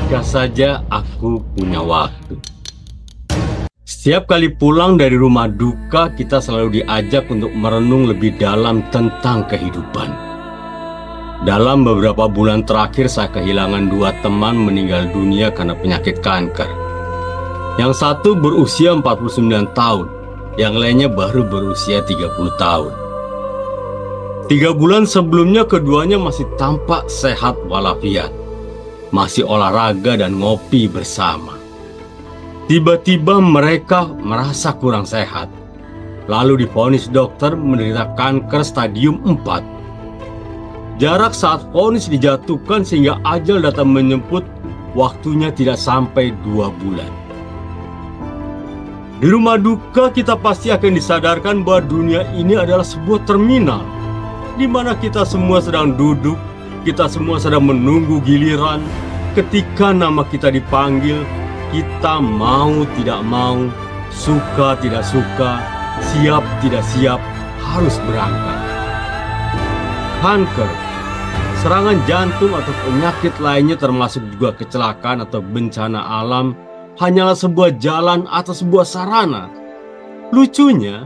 Jika saja aku punya waktu. Setiap kali pulang dari rumah duka, kita selalu diajak untuk merenung lebih dalam tentang kehidupan. Dalam beberapa bulan terakhir, saya kehilangan 2 teman meninggal dunia karena penyakit kanker. Yang satu berusia 49 tahun, yang lainnya baru berusia 30 tahun. 3 bulan sebelumnya keduanya masih tampak sehat walafiat. Masih olahraga dan ngopi bersama. Tiba-tiba mereka merasa kurang sehat. Lalu divonis dokter menderita kanker stadium 4. Jarak saat vonis dijatuhkan sehingga ajal datang menjemput, waktunya tidak sampai 2 bulan. Di rumah duka kita pasti akan disadarkan bahwa dunia ini adalah sebuah terminal, di mana kita semua sedang duduk. Kita semua sedang menunggu giliran. Ketika nama kita dipanggil, kita mau tidak mau, suka tidak suka, siap tidak siap, harus berangkat. Kanker, serangan jantung atau penyakit lainnya termasuk juga kecelakaan atau bencana alam hanyalah sebuah jalan atau sebuah sarana. Lucunya,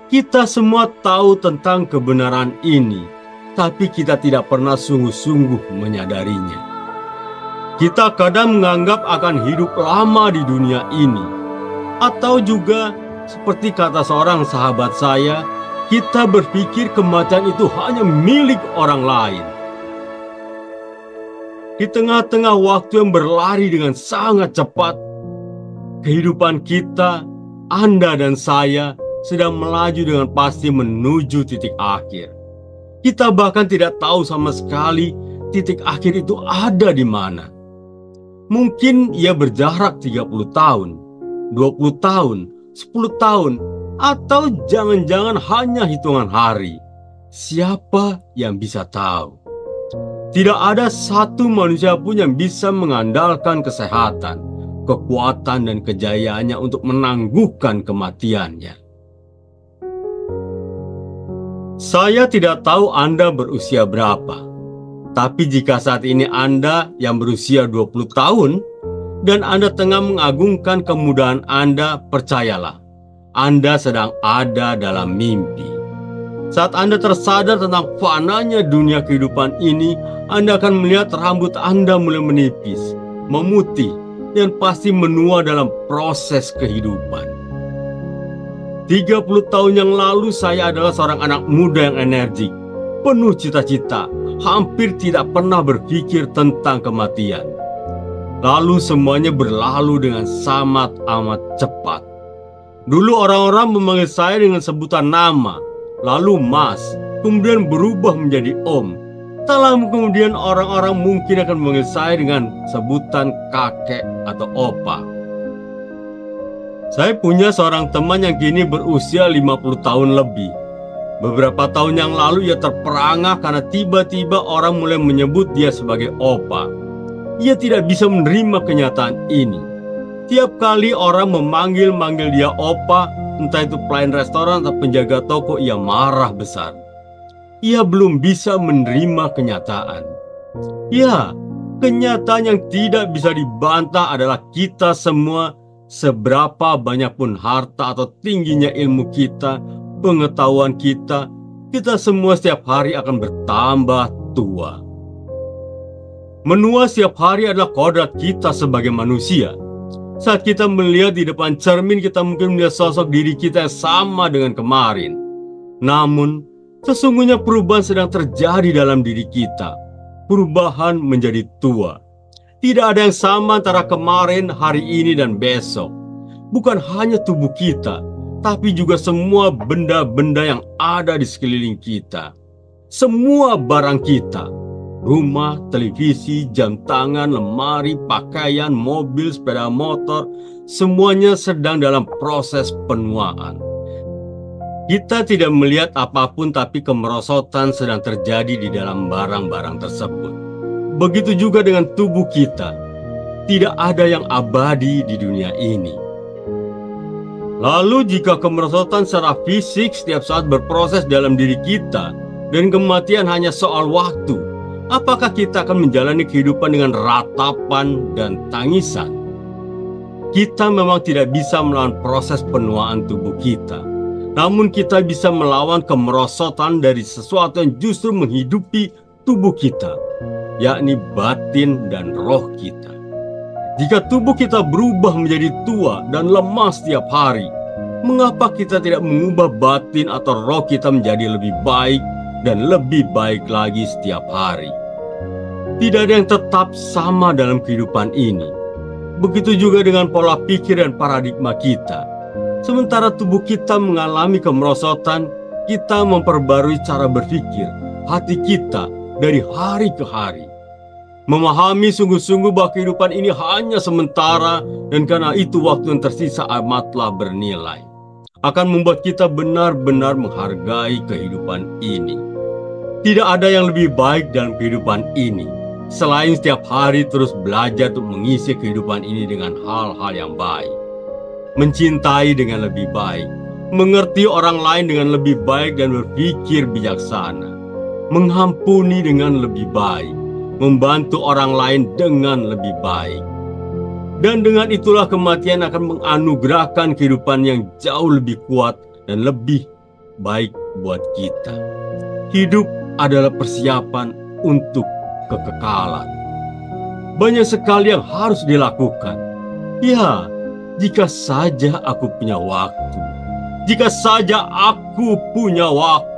kita semua tahu tentang kebenaran ini, tapi kita tidak pernah sungguh-sungguh menyadarinya. Kita kadang menganggap akan hidup lama di dunia ini. Atau juga, seperti kata seorang sahabat saya, kita berpikir kematian itu hanya milik orang lain. Di tengah-tengah waktu yang berlari dengan sangat cepat, kehidupan kita, Anda dan saya, sedang melaju dengan pasti menuju titik akhir. Kita bahkan tidak tahu sama sekali titik akhir itu ada di mana. Mungkin ia berjarak 30 tahun, 20 tahun, 10 tahun, atau jangan-jangan hanya hitungan hari. Siapa yang bisa tahu? Tidak ada satu manusia pun yang bisa mengandalkan kesehatan, kekuatan, dan kejayaannya untuk menangguhkan kematiannya. Saya tidak tahu Anda berusia berapa. Tapi jika saat ini Anda yang berusia 20 tahun dan Anda tengah mengagungkan kemudahan Anda, percayalah, Anda sedang ada dalam mimpi. Saat Anda tersadar tentang fananya dunia kehidupan ini, Anda akan melihat rambut Anda mulai menipis, memutih, dan pasti menua dalam proses kehidupan. 30 tahun yang lalu saya adalah seorang anak muda yang energik, penuh cita-cita, hampir tidak pernah berpikir tentang kematian. Lalu semuanya berlalu dengan sangat amat cepat. Dulu orang-orang memanggil saya dengan sebutan nama, lalu Mas, kemudian berubah menjadi Om. Tak lama kemudian orang-orang mungkin akan memanggil saya dengan sebutan kakek atau opa. Saya punya seorang teman yang kini berusia 50 tahun lebih. Beberapa tahun yang lalu ia terperangah karena tiba-tiba orang mulai menyebut dia sebagai opa. Ia tidak bisa menerima kenyataan ini. Tiap kali orang memanggil dia opa, entah itu pelayan restoran atau penjaga toko, ia marah besar. Ia belum bisa menerima kenyataan. Ya, kenyataan yang tidak bisa dibantah adalah kita semua, seberapa banyak pun harta atau tingginya ilmu kita, pengetahuan kita semua setiap hari akan bertambah tua. Menua setiap hari adalah kodrat kita sebagai manusia. Saat kita melihat di depan cermin, kita mungkin melihat sosok diri kita yang sama dengan kemarin. Namun, sesungguhnya perubahan sedang terjadi dalam diri kita. Perubahan menjadi tua. Tidak ada yang sama antara kemarin, hari ini, dan besok. Bukan hanya tubuh kita, tapi juga semua benda-benda yang ada di sekeliling kita. Semua barang kita, rumah, televisi, jam tangan, lemari, pakaian, mobil, sepeda motor, semuanya sedang dalam proses penuaan. Kita tidak melihat apapun, tapi kemerosotan sedang terjadi di dalam barang-barang tersebut. Begitu juga dengan tubuh kita. Tidak ada yang abadi di dunia ini. Lalu jika kemerosotan secara fisik setiap saat berproses dalam diri kita dan kematian hanya soal waktu, apakah kita akan menjalani kehidupan dengan ratapan dan tangisan? Kita memang tidak bisa melawan proses penuaan tubuh kita. Namun kita bisa melawan kemerosotan dari sesuatu yang justru menghidupi tubuh kita, yakni batin dan roh kita. Jika tubuh kita berubah menjadi tua dan lemah setiap hari, mengapa kita tidak mengubah batin atau roh kita menjadi lebih baik dan lebih baik lagi setiap hari? Tidak ada yang tetap sama dalam kehidupan ini. Begitu juga dengan pola pikir dan paradigma kita. Sementara tubuh kita mengalami kemerosotan, kita memperbarui cara berpikir, hati kita dari hari ke hari. Memahami sungguh-sungguh bahwa kehidupan ini hanya sementara dan karena itu waktu yang tersisa amatlah bernilai. Akan membuat kita benar-benar menghargai kehidupan ini. Tidak ada yang lebih baik dalam kehidupan ini, selain setiap hari terus belajar untuk mengisi kehidupan ini dengan hal-hal yang baik. Mencintai dengan lebih baik, mengerti orang lain dengan lebih baik dan berpikir bijaksana, mengampuni dengan lebih baik, membantu orang lain dengan lebih baik. Dan dengan itulah kematian akan menganugerahkan kehidupan yang jauh lebih kuat dan lebih baik buat kita. Hidup adalah persiapan untuk kekekalan. Banyak sekali yang harus dilakukan. Ya, jika saja aku punya waktu. Jika saja aku punya waktu.